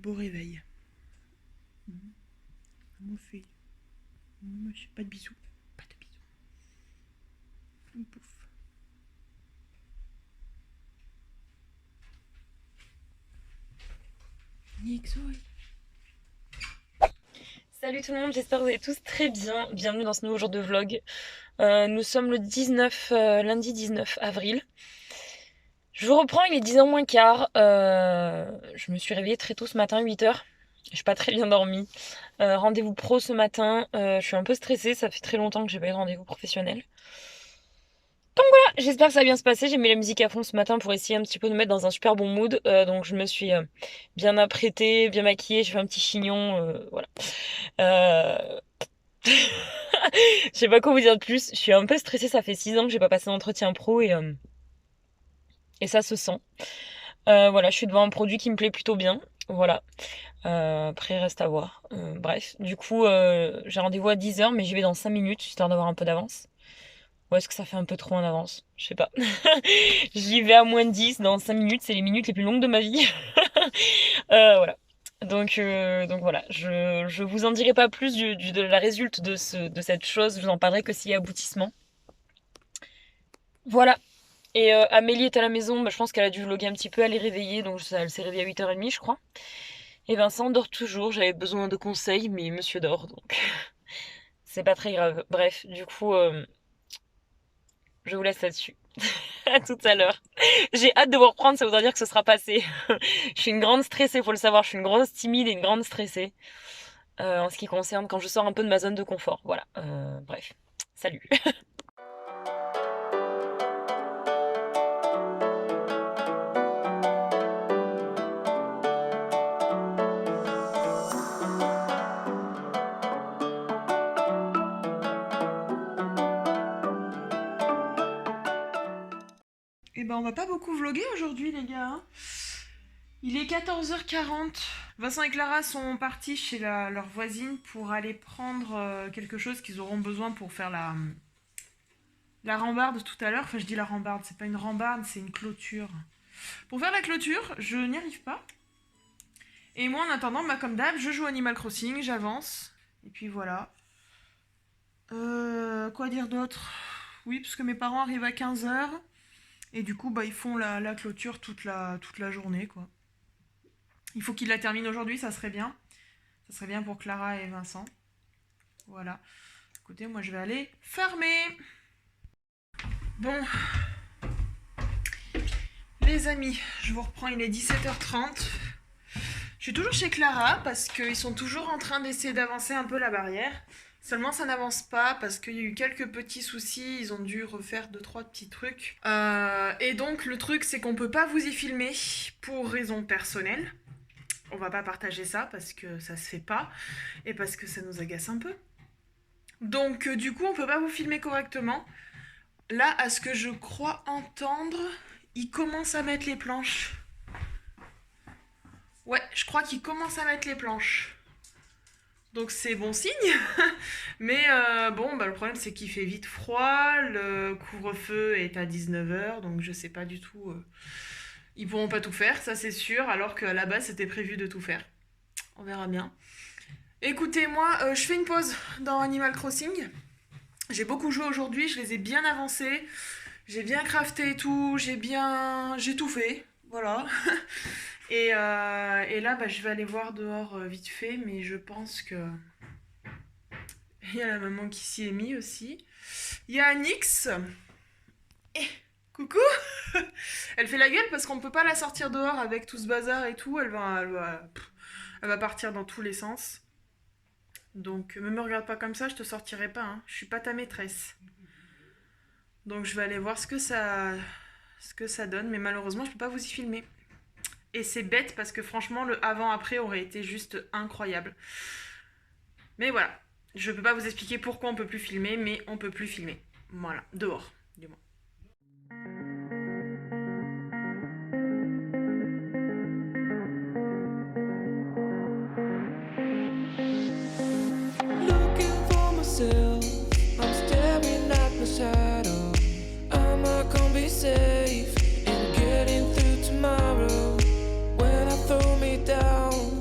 beau réveil. Mon fait. Pas de bisous. Pas de bisous. Pouf. Nixoy. Salut tout le monde, j'espère que vous allez tous très bien. Bienvenue dans ce nouveau jour de vlog. Nous sommes le 19, lundi 19 avril. Je vous reprends, il est 10h moins quart. Je me suis réveillée très tôt ce matin, 8h. Je suis pas très bien dormi. Rendez-vous pro ce matin. Je suis un peu stressée, ça fait très longtemps que j'ai pas eu de rendez-vous professionnel. Donc voilà, j'espère que ça va bien se passer. J'ai mis la musique à fond ce matin pour essayer un petit peu de me mettre dans un super bon mood. Donc je me suis bien apprêtée, bien maquillée, j'ai fait un petit chignon, voilà. Euh... Je sais pas quoi vous dire de plus. Je suis un peu stressée, ça fait 6 ans que j'ai pas passé d'entretien pro et ça se sent. Voilà, je suis devant un produit qui me plaît plutôt bien. Voilà. Après, reste à voir. Bref, du coup, j'ai rendez-vous à 10h, mais j'y vais dans 5 minutes, histoire d'avoir un peu d'avance. Ou est-ce que ça fait un peu trop en avance? Je sais pas. J'y vais à moins de 10 dans 5 minutes, c'est les minutes les plus longues de ma vie. Voilà. Donc voilà, je vous en dirai pas plus de la résulte de cette chose, je vous en parlerai que s'il y a aboutissement. Voilà. Et Amélie est à la maison, bah, je pense qu'elle a dû vlogger un petit peu, elle est réveillée, donc elle s'est réveillée à 8h30 je crois. Et Vincent dort toujours, j'avais besoin de conseils, mais monsieur dort, donc c'est pas très grave. Bref, du coup, je vous laisse là-dessus. À tout à l'heure. J'ai hâte de vous reprendre, ça voudra dire que ce sera passé. Je suis une grande stressée, faut le savoir, je suis une grosse timide et une grande stressée. En ce qui concerne quand je sors un peu de ma zone de confort. Voilà. Bref. Salut. Eh ben on va pas beaucoup vlogger aujourd'hui les gars. Hein. Il est 14h40. Vincent et Clara sont partis chez leur voisine pour aller prendre quelque chose qu'ils auront besoin pour faire la rambarde tout à l'heure. Enfin je dis la rambarde, c'est pas une rambarde, c'est une clôture. Pour faire la clôture, je n'y arrive pas. Et moi en attendant, bah, comme d'hab, je joue Animal Crossing, j'avance. Et puis voilà. Quoi dire d'autre? Oui, parce que mes parents arrivent à 15h. Et du coup, bah, ils font la clôture toute la journée, quoi. Il faut qu'ils la terminent aujourd'hui, ça serait bien. Ça serait bien pour Clara et Vincent. Voilà. Écoutez, moi, je vais aller farmer. Bon. Les amis, je vous reprends, il est 17h30. Je suis toujours chez Clara parce qu'ils sont toujours en train d'essayer d'avancer un peu la barrière. Seulement ça n'avance pas parce qu'il y a eu quelques petits soucis, ils ont dû refaire 2-3 petits trucs. Et donc le truc c'est qu'on peut pas vous y filmer pour raisons personnelles. On va pas partager ça parce que ça se fait pas et parce que ça nous agace un peu. Donc du coup on peut pas vous filmer correctement. Là à ce que je crois entendre, ils commencent à mettre les planches. Ouais, je crois qu'ils commencent à mettre les planches. Donc c'est bon signe. Mais bon, bah, le problème c'est qu'il fait vite froid, le couvre-feu est à 19h, donc je sais pas du tout. Ils pourront pas tout faire, ça c'est sûr, alors qu'à la base c'était prévu de tout faire. On verra bien. Écoutez, moi je fais une pause dans Animal Crossing. J'ai beaucoup joué aujourd'hui, je les ai bien avancés. J'ai bien crafté et tout, j'ai tout fait. Voilà. Et là, bah, je vais aller voir dehors vite fait, mais je pense que... Il y a la maman qui s'y est mise aussi. Il y a Nyx. Eh, coucou. Elle fait la gueule parce qu'on peut pas la sortir dehors avec tout ce bazar et tout. Elle va partir dans tous les sens. Donc, ne me regarde pas comme ça, je te sortirai pas. Hein. Je suis pas ta maîtresse. Donc, je vais aller voir ce que ça donne. Mais malheureusement, je peux pas vous y filmer. Et c'est bête parce que franchement, le avant-après aurait été juste incroyable. Mais voilà. Je peux pas vous expliquer pourquoi on peut plus filmer, mais on peut plus filmer. Voilà. Dehors, du moins. Looking for myself, I'm staring at my shadow. Am I gonna be safe in getting through tomorrow? When I throw me down,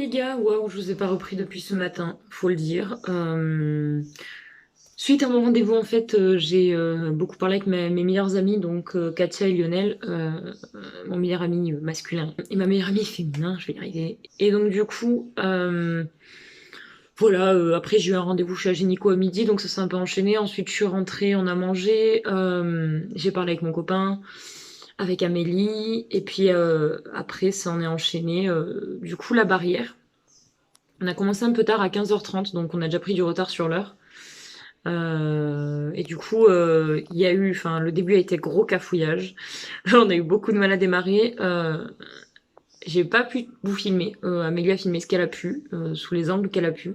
les gars, waouh, je vous ai pas repris depuis ce matin, faut le dire. Suite à mon rendez-vous, en fait, j'ai beaucoup parlé avec mes meilleurs amis, donc Katia et Lionel, mon meilleur ami masculin et ma meilleure amie féminin, je vais y arriver. Et donc du coup, voilà, après j'ai eu un rendez-vous chez Agénico à midi, donc ça s'est un peu enchaîné. Ensuite je suis rentrée, on a mangé, j'ai parlé avec mon copain, avec Amélie, et puis après ça en est enchaîné. Du coup la barrière, on a commencé un peu tard à 15h30, donc on a déjà pris du retard sur l'heure. Et du coup, il y a eu, enfin, le début a été gros cafouillage. On a eu beaucoup de mal à démarrer. J'ai pas pu vous filmer. Amélie a filmé ce qu'elle a pu, sous les angles qu'elle a pu.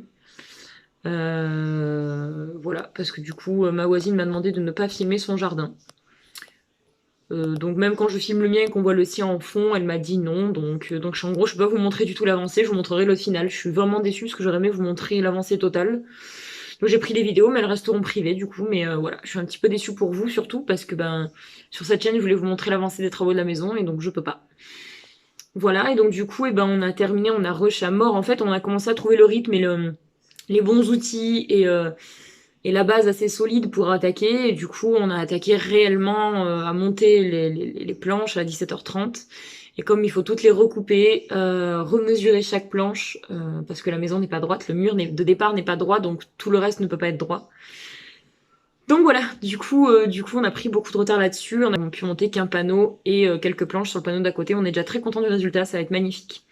Voilà, parce que du coup, ma voisine m'a demandé de ne pas filmer son jardin. Donc même quand je filme le mien et qu'on voit le sien en fond, elle m'a dit non. Donc en gros, je peux pas vous montrer du tout l'avancée. Je vous montrerai le final. Je suis vraiment déçue parce que j'aurais aimé vous montrer l'avancée totale. Donc j'ai pris des vidéos, mais elles resteront privées du coup. Mais voilà, je suis un petit peu déçue pour vous surtout parce que ben sur cette chaîne, je voulais vous montrer l'avancée des travaux de la maison et donc je peux pas. Voilà, et donc du coup, ben, on a terminé, on a rush à mort. En fait, on a commencé à trouver le rythme et les bons outils et la base assez solide pour attaquer. Et du coup, on a attaqué réellement à monter les planches à 17h30. Et comme il faut toutes les recouper, remesurer chaque planche, parce que la maison n'est pas droite, le mur de départ n'est pas droit, donc tout le reste ne peut pas être droit. Donc voilà, du coup, on a pris beaucoup de retard là-dessus. On a pu monter qu'un panneau et quelques planches sur le panneau d'à côté. On est déjà très content du résultat, ça va être magnifique.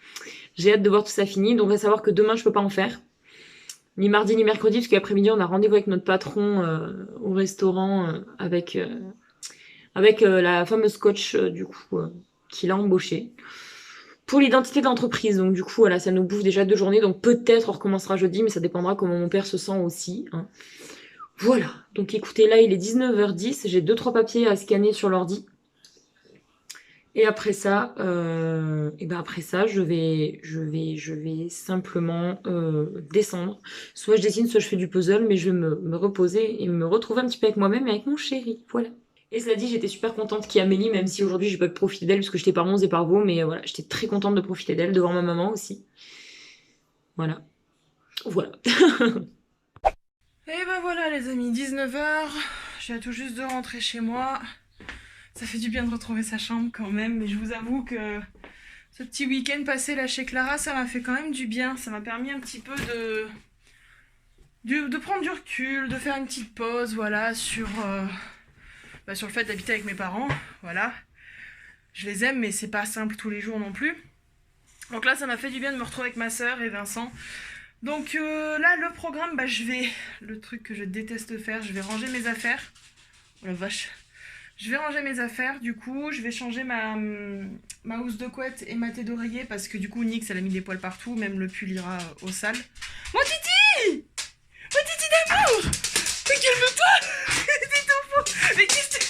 J'ai hâte de voir tout ça fini. Donc on va savoir que demain, je peux pas en faire. Ni mardi ni mercredi, parce qu'après-midi, on a rendez-vous avec notre patron au restaurant avec la fameuse coach du coup qu'il a embauchée pour l'identité d'entreprise. Donc du coup, voilà, ça nous bouffe déjà 2 journées. Donc peut-être on recommencera jeudi, mais ça dépendra comment mon père se sent aussi. Hein. Voilà. Donc écoutez, là, il est 19h10. J'ai 2-3 papiers à scanner sur l'ordi. Et après ça, je vais simplement descendre. Soit je dessine, soit je fais du puzzle, mais je vais me reposer et me retrouver un petit peu avec moi-même et avec mon chéri. Voilà. Et cela dit, j'étais super contente qu'il y ait Amélie, même si aujourd'hui j'ai pas pu profiter d'elle parce que j'étais par Mons et par Vaux, mais voilà, j'étais très contente de profiter d'elle, de voir ma maman aussi. Voilà. Voilà. Et ben voilà les amis, 19h, je viens tout juste de rentrer chez moi. Ça fait du bien de retrouver sa chambre quand même, mais je vous avoue que ce petit week-end passé là chez Clara, ça m'a fait quand même du bien. Ça m'a permis un petit peu de prendre du recul, de faire une petite pause, voilà, sur le fait d'habiter avec mes parents, voilà. Je les aime, mais c'est pas simple tous les jours non plus. Donc là, ça m'a fait du bien de me retrouver avec ma soeur et Vincent. Donc là, le programme, le truc que je déteste faire, je vais ranger mes affaires. Oh la vache. Je vais ranger mes affaires, du coup, je vais changer ma housse de couette et ma tête d'oreiller parce que du coup, Nix, elle a mis des poils partout, même le pull ira au sale. Mon titi! Mon titi d'amour! Mais calme-toi! T'es enfant! Mais qu'est-ce que...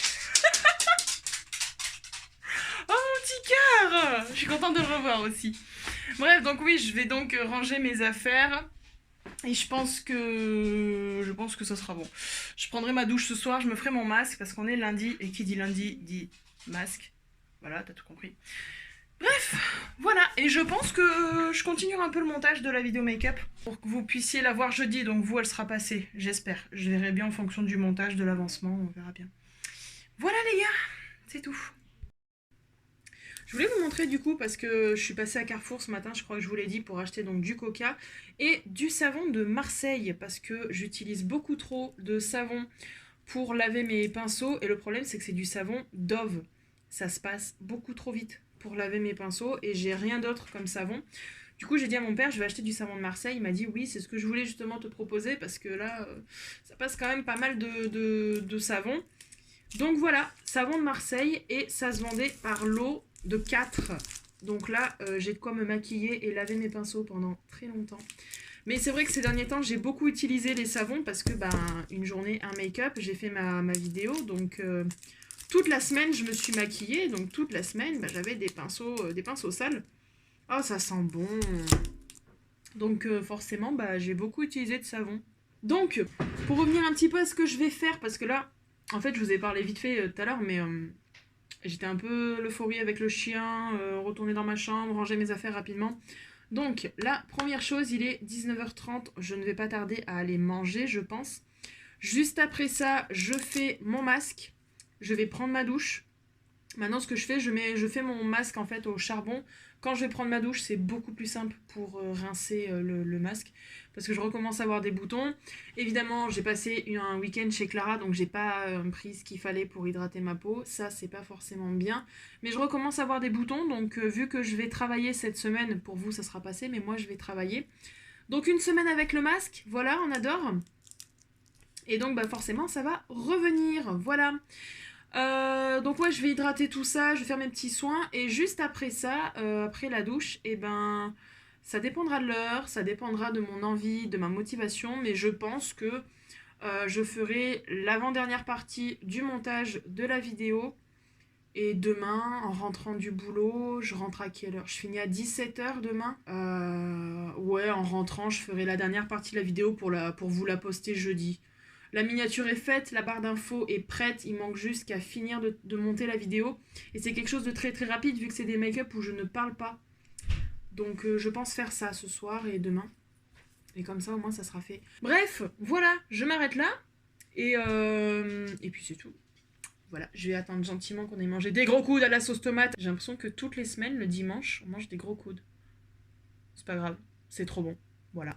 Oh mon petit cœur! Je suis contente de le revoir aussi. Bref, donc oui, je vais donc ranger mes affaires. Et je pense que ça sera bon. Je prendrai ma douche ce soir, je me ferai mon masque parce qu'on est lundi et qui dit lundi dit masque. Voilà, t'as tout compris. Bref, voilà. Et je pense que je continuerai un peu le montage de la vidéo make-up pour que vous puissiez la voir jeudi. Donc vous, elle sera passée, j'espère. Je verrai bien en fonction du montage, de l'avancement, on verra bien. Voilà les gars, c'est tout. Je voulais vous montrer du coup parce que je suis passée à Carrefour ce matin, je crois que je vous l'ai dit, pour acheter donc du coca et du savon de Marseille parce que j'utilise beaucoup trop de savon pour laver mes pinceaux et le problème c'est que c'est du savon Dove. Ça se passe beaucoup trop vite pour laver mes pinceaux et j'ai rien d'autre comme savon. Du coup j'ai dit à mon père je vais acheter du savon de Marseille, il m'a dit oui c'est ce que je voulais justement te proposer parce que là ça passe quand même pas mal de savon. Donc voilà, savon de Marseille et ça se vendait par lot de 4. Donc là, j'ai de quoi me maquiller et laver mes pinceaux pendant très longtemps. Mais c'est vrai que ces derniers temps, j'ai beaucoup utilisé les savons parce que, une journée, un make-up, j'ai fait ma vidéo. Donc, toute la semaine, je me suis maquillée. Donc, toute la semaine, j'avais des pinceaux sales. Oh, ça sent bon. Donc, forcément, j'ai beaucoup utilisé de savon. Donc, pour revenir un petit peu à ce que je vais faire, parce que là, en fait, je vous ai parlé vite fait tout à l'heure, mais... j'étais un peu l'euphorie avec le chien, retourner dans ma chambre, ranger mes affaires rapidement. Donc, la première chose, il est 19h30. Je ne vais pas tarder à aller manger, je pense. Juste après ça, je fais mon masque. Je vais prendre ma douche. Maintenant, ce que je fais, je fais mon masque en fait au charbon. Quand je vais prendre ma douche, c'est beaucoup plus simple pour rincer le masque. Parce que je recommence à avoir des boutons. Évidemment, j'ai passé un week-end chez Clara, donc j'ai pas pris ce qu'il fallait pour hydrater ma peau. Ça, c'est pas forcément bien. Mais je recommence à avoir des boutons, donc vu que je vais travailler cette semaine, pour vous, ça sera passé, mais moi, je vais travailler. Donc une semaine avec le masque, voilà, on adore. Et donc, bah, forcément, ça va revenir, voilà. Donc ouais, je vais hydrater tout ça, je vais faire mes petits soins et juste après ça, après la douche, et ben ça dépendra de l'heure, ça dépendra de mon envie, de ma motivation, mais je pense que je ferai l'avant-dernière partie du montage de la vidéo et demain, en rentrant du boulot, je rentre à quelle heure? Je finis à 17h demain. Ouais, en rentrant, je ferai la dernière partie de la vidéo pour vous la poster jeudi. La miniature est faite, la barre d'infos est prête, il manque juste qu'à finir de monter la vidéo. Et c'est quelque chose de très très rapide vu que c'est des make-up où je ne parle pas. Donc je pense faire ça ce soir et demain. Et comme ça au moins ça sera fait. Bref, voilà, je m'arrête là. Et puis c'est tout. Voilà, je vais attendre gentiment qu'on ait mangé des gros coudes à la sauce tomate. J'ai l'impression que toutes les semaines, le dimanche, on mange des gros coudes. C'est pas grave, c'est trop bon. Voilà.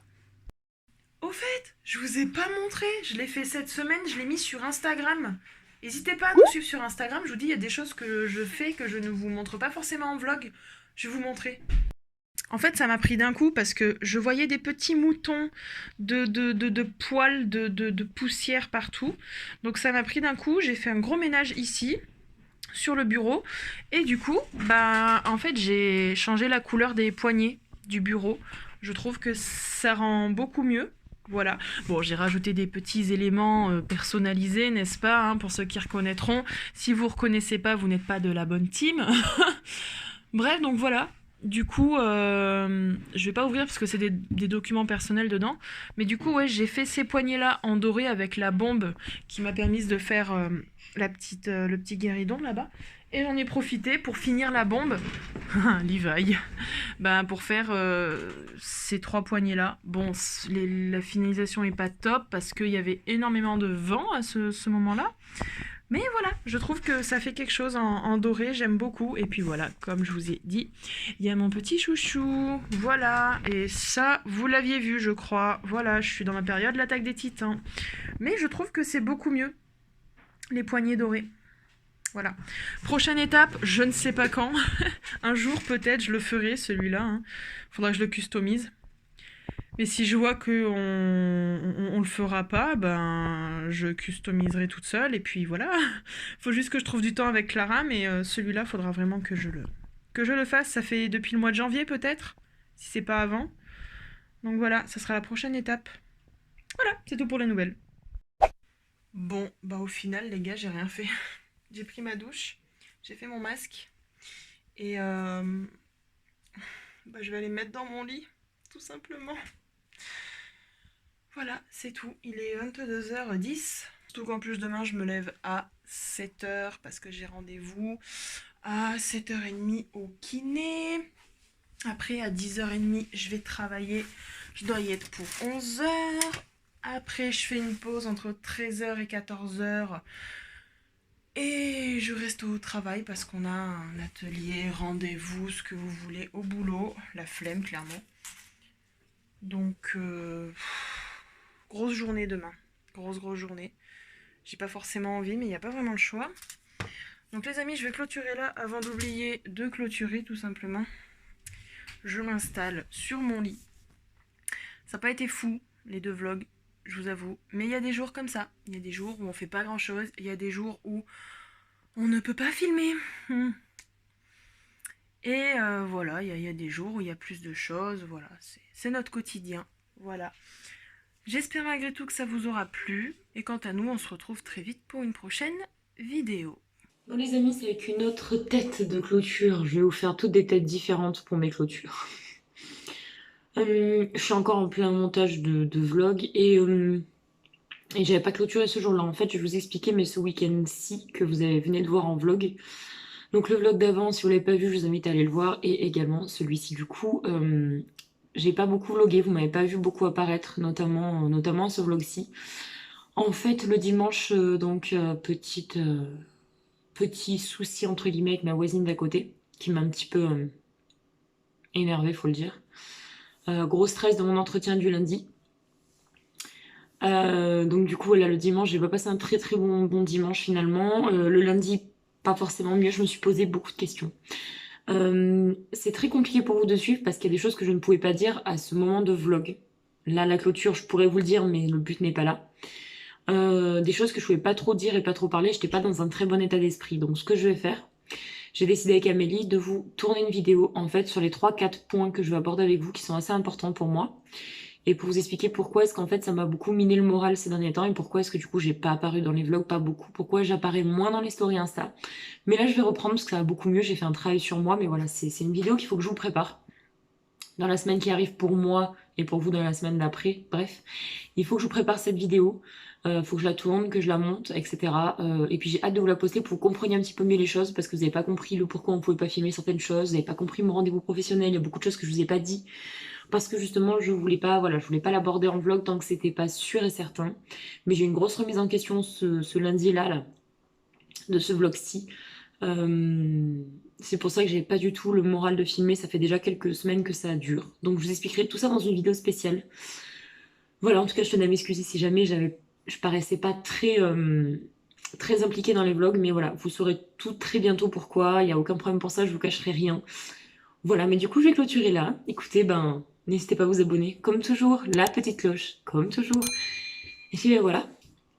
Au fait, je vous ai pas montré, je l'ai fait cette semaine, je l'ai mis sur Instagram. N'hésitez pas à nous suivre sur Instagram, je vous dis, il y a des choses que je fais que je ne vous montre pas forcément en vlog. Je vais vous montrer. En fait, ça m'a pris d'un coup parce que je voyais des petits moutons de poils, de poussière partout. Donc ça m'a pris d'un coup, j'ai fait un gros ménage ici, sur le bureau. Et du coup, bah, en fait, j'ai changé la couleur des poignées du bureau. Je trouve que ça rend beaucoup mieux. Voilà. Bon, j'ai rajouté des petits éléments personnalisés, n'est-ce pas, hein, pour ceux qui reconnaîtront. Si vous reconnaissez pas, vous n'êtes pas de la bonne team. Bref, donc voilà. Du coup, je vais pas ouvrir parce que c'est des documents personnels dedans. Mais du coup, ouais, j'ai fait ces poignées-là en doré avec la bombe qui m'a permis de faire le petit guéridon là-bas. Et j'en ai profité pour finir la bombe, Levi, ben, pour faire ces 3 poignées-là. Bon, la finalisation est pas top parce qu'il y avait énormément de vent à ce moment-là. Mais voilà, je trouve que ça fait quelque chose en doré, j'aime beaucoup. Et puis voilà, comme je vous ai dit, il y a mon petit chouchou. Voilà, et ça, vous l'aviez vu, je crois. Voilà, je suis dans ma période l'attaque des titans. Mais je trouve que c'est beaucoup mieux, les poignées dorées. Voilà. Prochaine étape, je ne sais pas quand. Un jour, peut-être, je le ferai, celui-là. Hein. Faudra que je le customise. Mais si je vois qu'on on le fera pas, ben je customiserai toute seule et puis voilà. Faut juste que je trouve du temps avec Clara, mais celui-là, faudra vraiment que je le fasse. Ça fait depuis le mois de janvier peut-être, si c'est pas avant. Donc voilà, ça sera la prochaine étape. Voilà, c'est tout pour les nouvelles. Bon, bah au final, les gars, j'ai rien fait. J'ai pris ma douche, j'ai fait mon masque et bah, je vais aller me mettre dans mon lit, tout simplement. Voilà, c'est tout. Il est 22h10. Surtout qu'en plus demain je me lève à 7h parce que j'ai rendez-vous à 7h30 au kiné. Après à 10h30 je vais travailler. Je dois y être pour 11h. Après je fais une pause entre 13h et 14h. Et je reste au travail parce qu'on a un atelier, rendez-vous, ce que vous voulez au boulot. La flemme clairement. Donc grosse journée demain. Grosse journée. J'ai pas forcément envie mais il n'y a pas vraiment le choix. Donc les amis, je vais clôturer là avant d'oublier de clôturer tout simplement. Je m'installe sur mon lit. Ça n'a pas été fou les 2 vlogs, je vous avoue. Mais il y a des jours comme ça. Il y a des jours où on fait pas grand chose. Il y a des jours où on ne peut pas filmer. Et voilà, il y a des jours où il y a plus de choses. Voilà, c'est notre quotidien. Voilà. J'espère malgré tout que ça vous aura plu. Et quant à nous, on se retrouve très vite pour une prochaine vidéo. Bon les amis, c'est avec une autre tête de clôture. Je vais vous faire toutes des têtes différentes pour mes clôtures. Je suis encore en plein montage de vlog et j'avais pas clôturé ce jour-là. En fait, je vais vous expliquer, mais ce week-end-ci que vous venez de voir en vlog, Donc le vlog d'avant, si vous l'avez pas vu, je vous invite à aller le voir. Et également celui-ci. Du coup, j'ai pas beaucoup vlogué, vous m'avez pas vu beaucoup apparaître, notamment ce vlog-ci. En fait, le dimanche, petit souci entre guillemets avec ma voisine d'à côté, qui m'a un petit peu énervée, faut le dire. Gros stress dans mon entretien du lundi. Donc du coup, voilà, le dimanche, j'ai pas passé un très très bon dimanche finalement. Le lundi, pas forcément mieux, je me suis posé beaucoup de questions. C'est très compliqué pour vous de suivre parce qu'il y a des choses que je ne pouvais pas dire à ce moment de vlog. Là, la clôture, je pourrais vous le dire, mais le but n'est pas là. Des choses que je pouvais pas trop dire et pas trop parler, j'étais pas dans un très bon état d'esprit. Donc ce que je vais faire, j'ai décidé avec Amélie de vous tourner une vidéo en fait sur les 3-4 points que je vais aborder avec vous qui sont assez importants pour moi. Et pour vous expliquer pourquoi est-ce qu'en fait ça m'a beaucoup miné le moral ces derniers temps et pourquoi est-ce que du coup j'ai pas apparu dans les vlogs, pas beaucoup, pourquoi j'apparais moins dans les stories Insta. Mais là je vais reprendre parce que ça va beaucoup mieux, j'ai fait un travail sur moi, mais voilà, c'est une vidéo qu'il faut que je vous prépare. Dans la semaine qui arrive pour moi et pour vous dans la semaine d'après, bref, il faut que je vous prépare cette vidéo, faut que je la tourne, que je la monte, etc. Et puis j'ai hâte de vous la poster pour que vous compreniez un petit peu mieux les choses parce que vous n'avez pas compris le pourquoi on pouvait pas filmer certaines choses, vous n'avez pas compris mon rendez-vous professionnel, il y a beaucoup de choses que je vous ai pas dit parce que justement je voulais pas, voilà, je voulais pas l'aborder en vlog tant que c'était pas sûr et certain. Mais j'ai une grosse remise en question ce lundi-là, de ce vlog-ci. C'est pour ça que j'ai pas du tout le moral de filmer, ça fait déjà quelques semaines que ça dure. Donc je vous expliquerai tout ça dans une vidéo spéciale. Voilà, en tout cas je tenais à m'excuser si jamais je paraissais pas très impliquée dans les vlogs, mais voilà, vous saurez tout très bientôt pourquoi, il n'y a aucun problème pour ça, je vous cacherai rien. Voilà, mais du coup je vais clôturer là. Écoutez, n'hésitez pas à vous abonner, comme toujours, la petite cloche, comme toujours. Et puis voilà,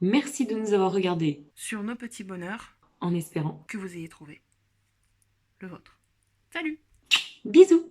merci de nous avoir regardés Sur nos petits bonheurs en espérant. que vous ayez trouvé le vôtre. Salut! Bisous!